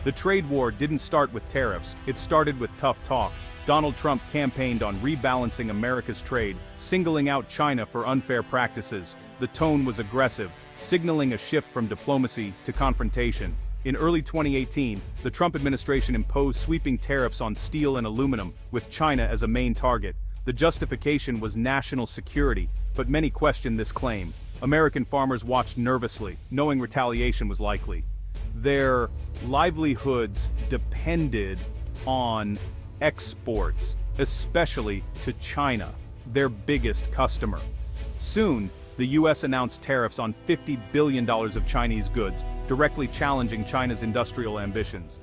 The trade war didn't start with tariffs, it started with tough talk. Donald Trump campaigned on rebalancing America's trade, singling out China for unfair practices. The tone was aggressive, signaling a shift from diplomacy to confrontation. In early 2018, the Trump administration imposed sweeping tariffs on steel and aluminum, with China as a main target. The justification was national security, but many questioned this claim. American farmers watched nervously, knowing retaliation was likely. Their livelihoods depended on exports, especially to China, their biggest customer. Soon, the US announced tariffs on $50 billion of Chinese goods, directly challenging China's industrial ambitions.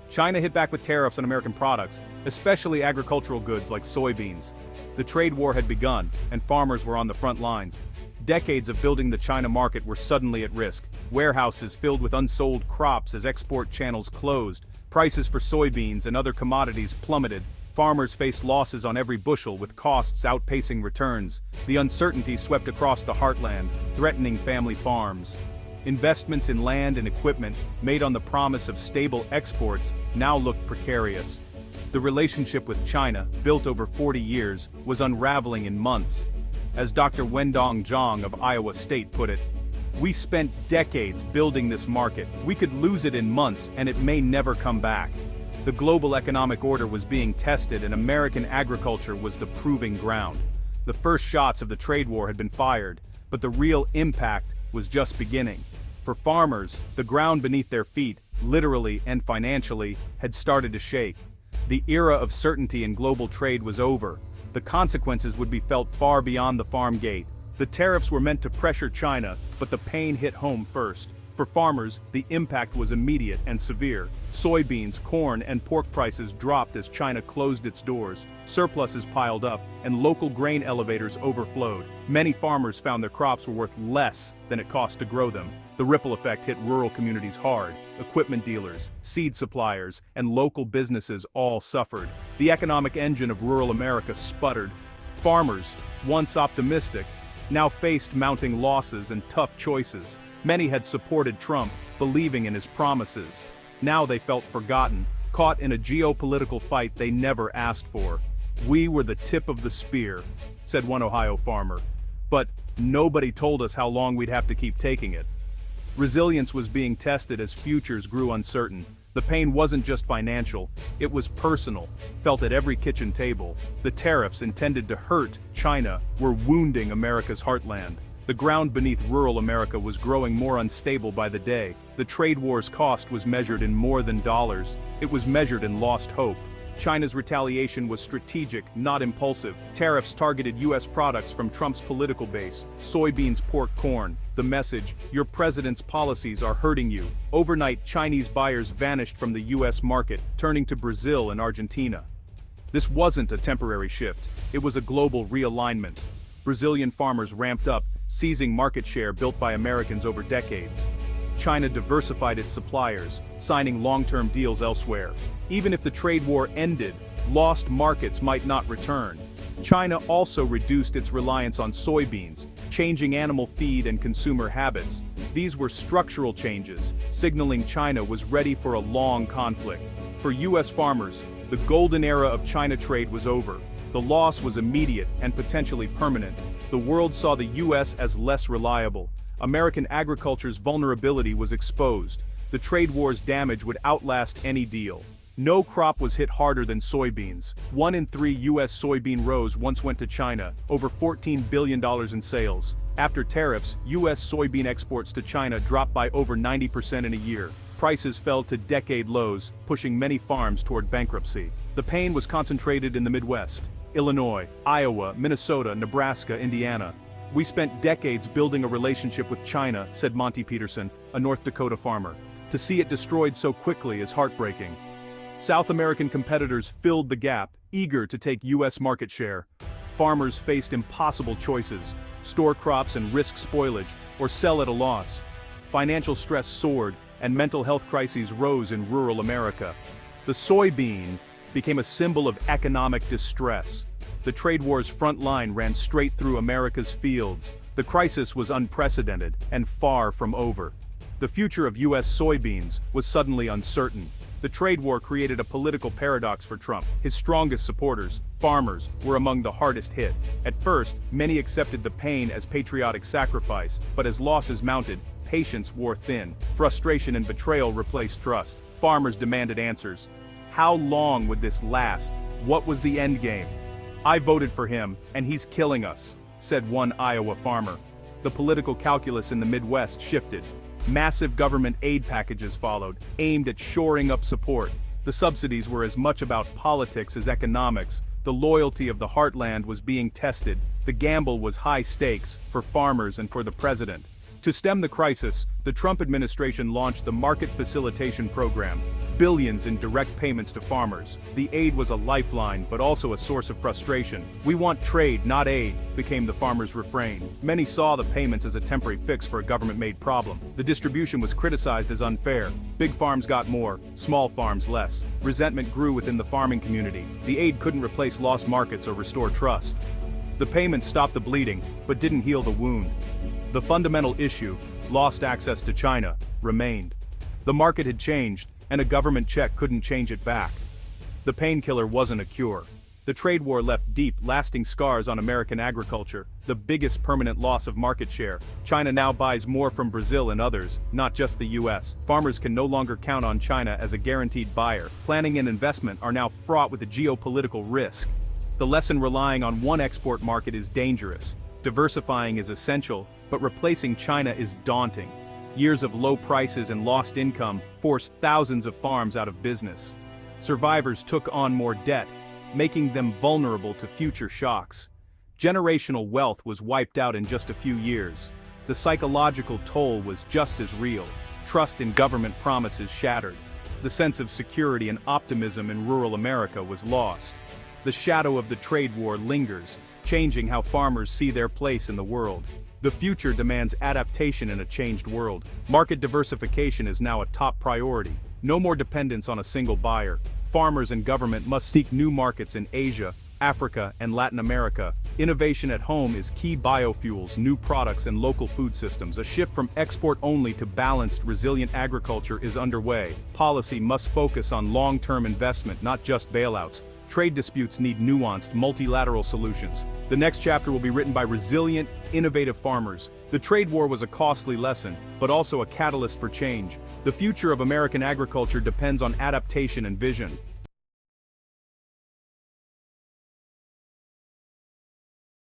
China hit back with tariffs on American products, especially agricultural goods like soybeans. The trade war had begun, and farmers were on the front lines. Decades of building the China market were suddenly at risk. Warehouses filled with unsold crops as export channels closed. Prices for soybeans and other commodities plummeted. Farmers faced losses on every bushel, with costs outpacing returns. The uncertainty swept across the heartland, threatening family farms. Investments in land and equipment, made on the promise of stable exports, now looked precarious. The relationship with China, built over 40 years, was unraveling in months. As Dr. Wendong Zhang of Iowa State put it, "We spent decades building this market. We could lose it in months, and it may never come back." The global economic order was being tested, and American agriculture was the proving ground. The first shots of the trade war had been fired, but the real impact was just beginning. For farmers, the ground beneath their feet, literally and financially, had started to shake. The era of certainty in global trade was over. The consequences would be felt far beyond the farm gate. The tariffs were meant to pressure China, but the pain hit home first. For farmers, the impact was immediate and severe. Soybeans, corn, and pork prices dropped as China closed its doors. Surpluses piled up, and local grain elevators overflowed. Many farmers found their crops were worth less than it cost to grow them. The ripple effect hit rural communities hard. Equipment dealers, seed suppliers, and local businesses all suffered. The economic engine of rural America sputtered. Farmers, once optimistic, now faced mounting losses and tough choices. Many had supported Trump, believing in his promises. Now they felt forgotten, caught in a geopolitical fight they never asked for. "We were the tip of the spear," said one Ohio farmer. "But nobody told us how long we'd have to keep taking it." Resilience was being tested as futures grew uncertain. The pain wasn't just financial, it was personal, felt at every kitchen table. The tariffs intended to hurt China were wounding America's heartland. The ground beneath rural America was growing more unstable by the day. The trade war's cost was measured in more than dollars. It was measured in lost hope. China's retaliation was strategic, not impulsive. Tariffs targeted U.S. products from Trump's political base: soybeans, pork, corn. The message: your president's policies are hurting you. Overnight, Chinese buyers vanished from the U.S. market, turning to Brazil and Argentina. This wasn't a temporary shift, it was a global realignment. Brazilian farmers ramped up, seizing market share built by Americans over decades. China diversified its suppliers, signing long-term deals elsewhere. Even if the trade war ended, lost markets might not return. China also reduced its reliance on soybeans, changing animal feed and consumer habits. These were structural changes, signaling China was ready for a long conflict. For U.S. farmers, the golden era of China trade was over. The loss was immediate and potentially permanent. The world saw the U.S. as less reliable. American agriculture's vulnerability was exposed. The trade war's damage would outlast any deal. No crop was hit harder than soybeans. 1 in 3 U.S. soybean rows once went to China, over $14 billion in sales. After tariffs, U.S. soybean exports to China dropped by over 90% in a year. Prices fell to decade lows, pushing many farms toward bankruptcy. The pain was concentrated in the Midwest: Illinois, Iowa, Minnesota, Nebraska, Indiana. "We spent decades building a relationship with China," said Monty Peterson, a North Dakota farmer. "To see it destroyed so quickly is heartbreaking." South American competitors filled the gap, eager to take U.S. market share. Farmers faced impossible choices: store crops and risk spoilage, or sell at a loss. Financial stress soared, and mental health crises rose in rural America. The soybean became a symbol of economic distress. The trade war's front line ran straight through America's fields. The crisis was unprecedented and far from over. The future of U.S. soybeans was suddenly uncertain. The trade war created a political paradox for Trump. His strongest supporters, farmers, were among the hardest hit. At first, many accepted the pain as patriotic sacrifice, but as losses mounted, patience wore thin. Frustration and betrayal replaced trust. Farmers demanded answers. How long would this last? What was the end game? "I voted for him, and he's killing us," said one Iowa farmer. The political calculus in the Midwest shifted. Massive government aid packages followed, aimed at shoring up support. The subsidies were as much about politics as economics. The loyalty of the heartland was being tested. The gamble was high stakes, for farmers and for the president. To stem the crisis, the Trump administration launched the Market Facilitation Program, billions in direct payments to farmers. The aid was a lifeline, but also a source of frustration. "We want trade, not aid," became the farmers' refrain. Many saw the payments as a temporary fix for a government-made problem. The distribution was criticized as unfair. Big farms got more, small farms less. Resentment grew within the farming community. The aid couldn't replace lost markets or restore trust. The payments stopped the bleeding, but didn't heal the wound. The fundamental issue, lost access to China, remained. The market had changed, and a government check couldn't change it back. The painkiller wasn't a cure. The trade war left deep, lasting scars on American agriculture, the biggest permanent loss of market share. China now buys more from Brazil and others, not just the US. Farmers can no longer count on China as a guaranteed buyer. Planning and investment are now fraught with a geopolitical risk. The lesson relying on one export market is dangerous. Diversifying is essential, but replacing China is daunting. Years of low prices and lost income forced thousands of farms out of business. Survivors took on more debt, making them vulnerable to future shocks. Generational wealth was wiped out in just a few years. The psychological toll was just as real. Trust in government promises shattered. The sense of security and optimism in rural America was lost. The shadow of the trade war lingers, changing how farmers see their place in the world. The future demands adaptation in a changed world. Market diversification is now a top priority. No more dependence on a single buyer. Farmers and government must seek new markets in Asia, Africa, and Latin America. Innovation at home is key. Biofuels, new products, and local food systems. A shift from export-only to balanced, resilient agriculture is underway. Policy must focus on long-term investment, not just bailouts. Trade disputes need nuanced, multilateral solutions. The next chapter will be written by resilient, innovative farmers. The trade war was a costly lesson, but also a catalyst for change. The future of American agriculture depends on adaptation and vision.